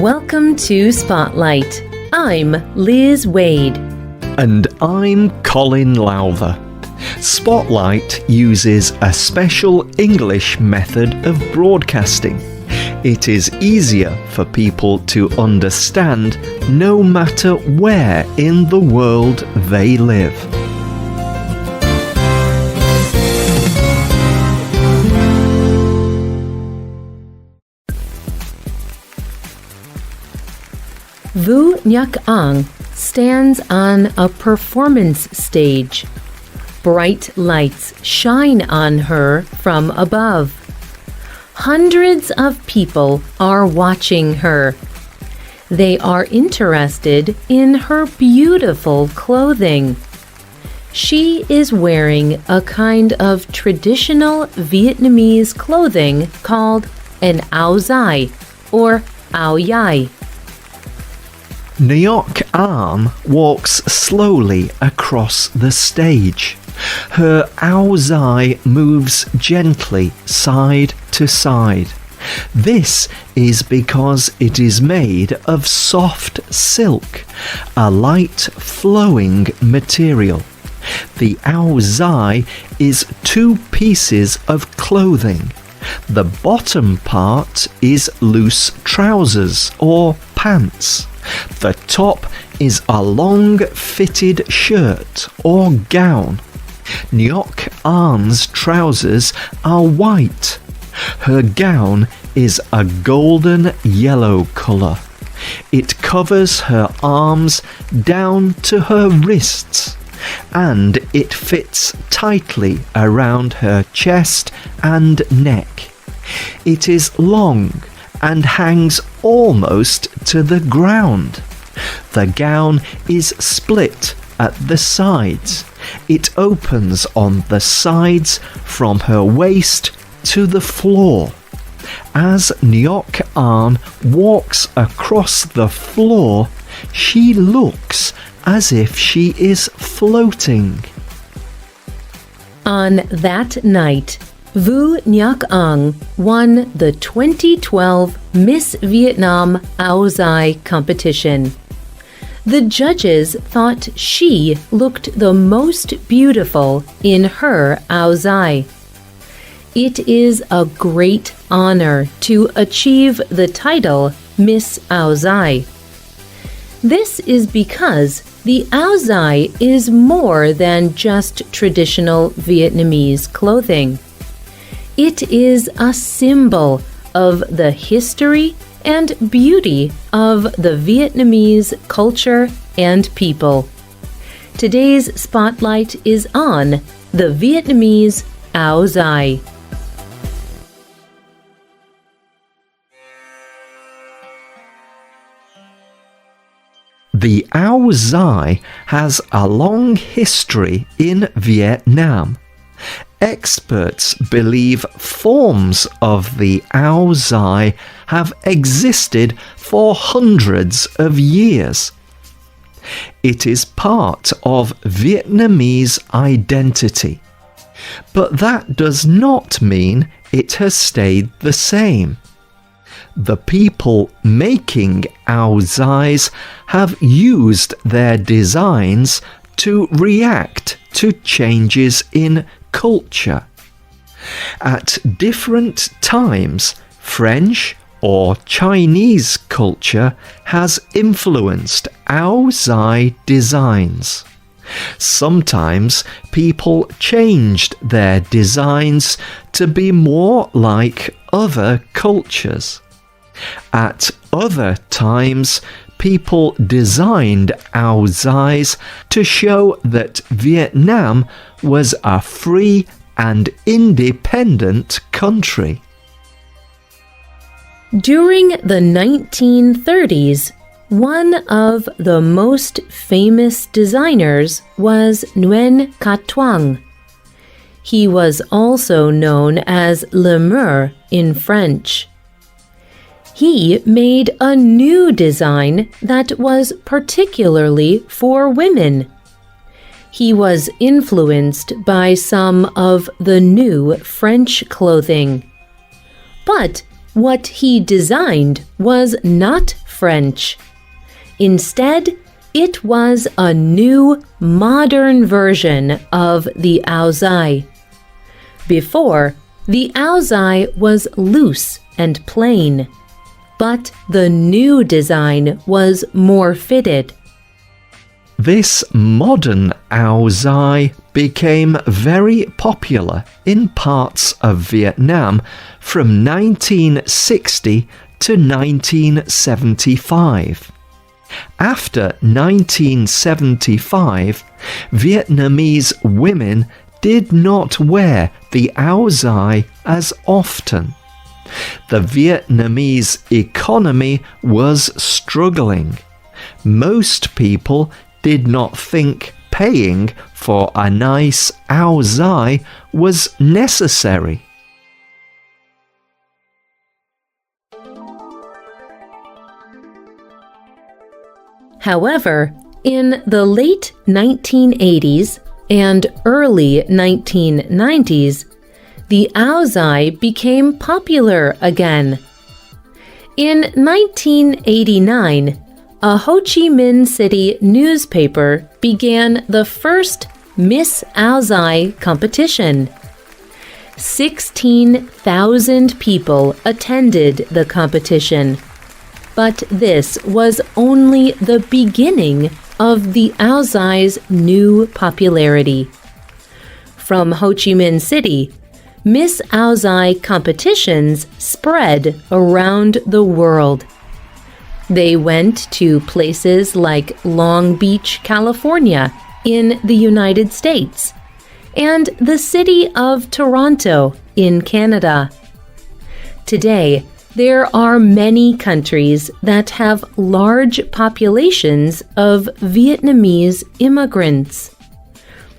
Welcome to Spotlight. I'm Liz Wade. And I'm Colin Lowther. Spotlight uses a special English method of broadcasting. It is easier for people to understand no matter where in the world they live. Vu Nyak Ang stands on a performance stage. Bright lights shine on her from above. Hundreds of people are watching her. They are interested in her beautiful clothing. She is wearing a kind of traditional Vietnamese clothing called an áo dài or áo dài. Nyak Ang walks slowly across the stage. Her áo dài moves gently side to side. This is because it is made of soft silk, a light flowing material. The áo dài is two pieces of clothing. The bottom part is loose trousers or pants. The top is a long fitted shirt or gown. Nyak Ang's trousers are white. Her gown is a golden yellow colour. It covers her arms down to her wrists, and it fits tightly around her chest and neck. It is long and hangs almost to the ground. The gown is split at the sides. It opens on the sides from her waist to the floor. As Nyak Ang walks across the floor, she looks as if she is floating. On that night, Vu Nyak Ang won the 2012 Miss Vietnam Áo dài competition. The judges thought she looked the most beautiful in her áo dài. It is a great honor to achieve the title Miss Áo dài. This is because the áo dài is more than just traditional Vietnamese clothing. It is a symbol of the history and beauty of the Vietnamese culture and people. Today's spotlight is on the Vietnamese áo dài. The áo dài has a long history in Vietnam. Experts believe forms of the áo dài have existed for hundreds of years. It is part of Vietnamese identity. But that does not mean it has stayed the same. The people making áo dài have used their designs to react to changes in culture. At different times, French or Chinese culture has influenced áo dài designs. Sometimes people changed their designs to be more like other cultures. At other times, people designed áo dài to show that Vietnam was a free and independent country. During the 1930s, one of the most famous designers was Nguyen Cat Thuong. He was also known as Le Mur in French. He made a new design that was particularly for women. He was influenced by some of the new French clothing. But what he designed was not French. Instead, it was a new, modern version of the aozai. Before, the aozai was loose and plain, but the new design was more fitted. This modern aozai became very popular in parts of Vietnam from 1960 to 1975. After 1975, Vietnamese women did not wear the aozai as often. The Vietnamese economy was struggling. Most people did not think paying for a nice aozai was necessary. However, in the late 1980s and early 1990s, the aozai became popular again. In 1989, a Ho Chi Minh City newspaper began the first Miss Aozai competition. 16,000 people attended the competition, but this was only the beginning of the aozai's new popularity. From Ho Chi Minh City, Miss Aozai competitions spread around the world. They went to places like Long Beach, California, in the United States, and the city of Toronto in Canada. Today, there are many countries that have large populations of Vietnamese immigrants.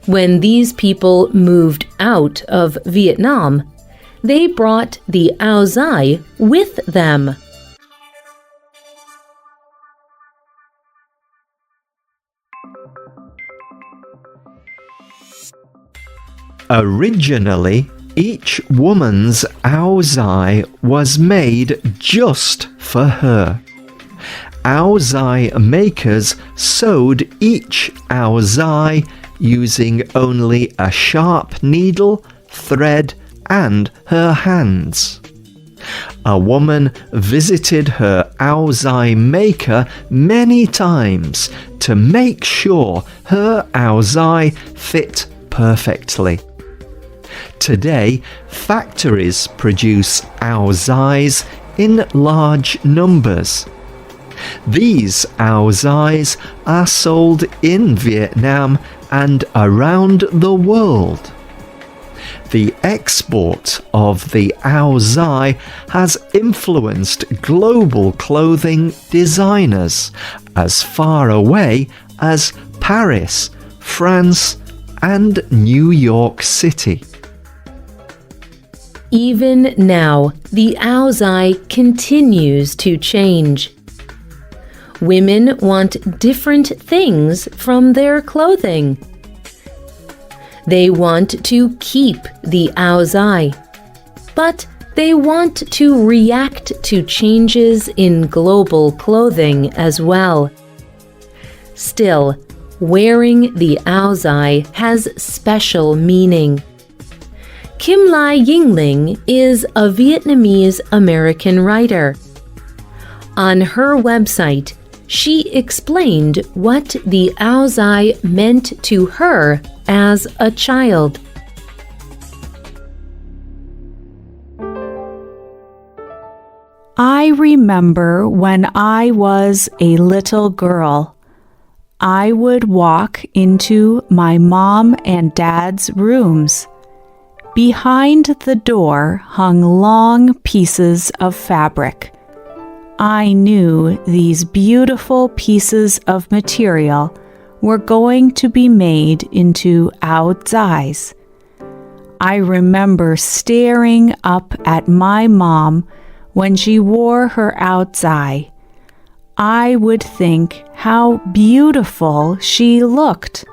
When these people moved out of Vietnam, they brought the aozai with them. Originally, each woman's aozai was made just for her. Aozai makers sewed each aozai using only a sharp needle, thread, and her hands. A woman visited her aozai maker many times to make sure her aozai fit perfectly. Today, factories produce aozais in large numbers. These aozais are sold in Vietnam and around the world. The export of the aozai has influenced global clothing designers as far away as Paris, France, and New York City. Even now, the aozai continues to change. Women want different things from their clothing. They want to keep the aozai, but they want to react to changes in global clothing as well. Still, wearing the aozai has special meaning. Kim Lai Yingling is a Vietnamese-American writer. On her website, she explained what the aozai meant to her as a child. I remember when I was a little girl. I would walk into my mom and dad's rooms. Behind the door hung long pieces of fabric. I knew these beautiful pieces of material were going to be made into aozais. I remember staring up at my mom when she wore her aozai. I would think how beautiful she looked.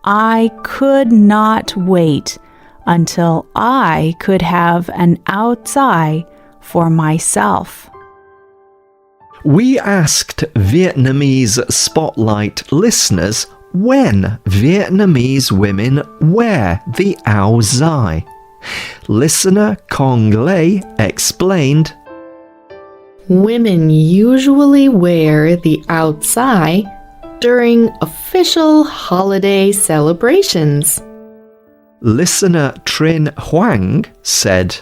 I could not wait until I could have an aozai for myself. We asked Vietnamese Spotlight listeners when Vietnamese women wear the áo dài. Listener Kong Lei explained, Women usually wear the áo dài during official holiday celebrations. Listener Trin Huang said,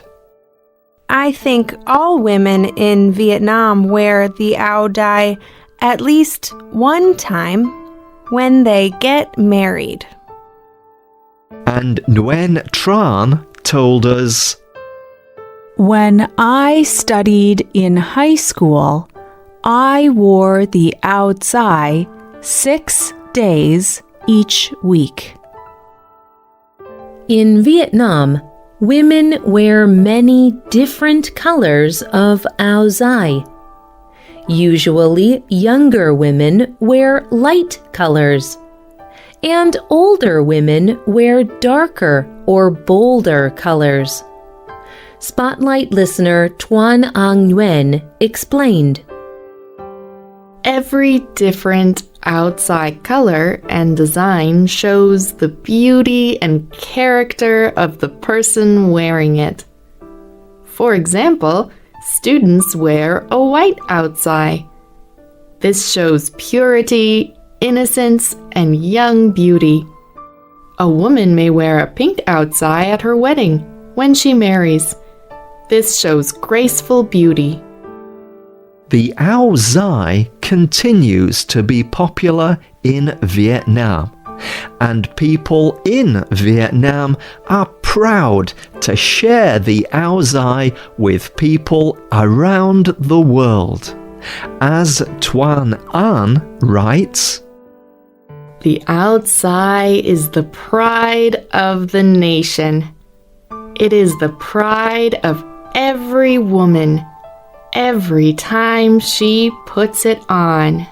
I think all women in Vietnam wear the áo dài at least one time when they get married. And Nguyen Tran told us, When I studied in high school, I wore the áo dài 6 days each week. In Vietnam, women wear many different colors of áo dài. Usually, younger women wear light colors, and older women wear darker or bolder colors. Spotlight listener Tuan Ang Nguyen explained, Every different outside color and design shows the beauty and character of the person wearing it. For example, students wear a white áo dài. This shows purity, innocence, and young beauty. A woman may wear a pink áo dài at her wedding when she marries. This shows graceful beauty. the áo dài continues to be popular in Vietnam, and people in Vietnam are proud to share the áo dài with people around the world. As Tuan An writes, The áo dài is the pride of the nation. It is the pride of every woman every time she puts it on.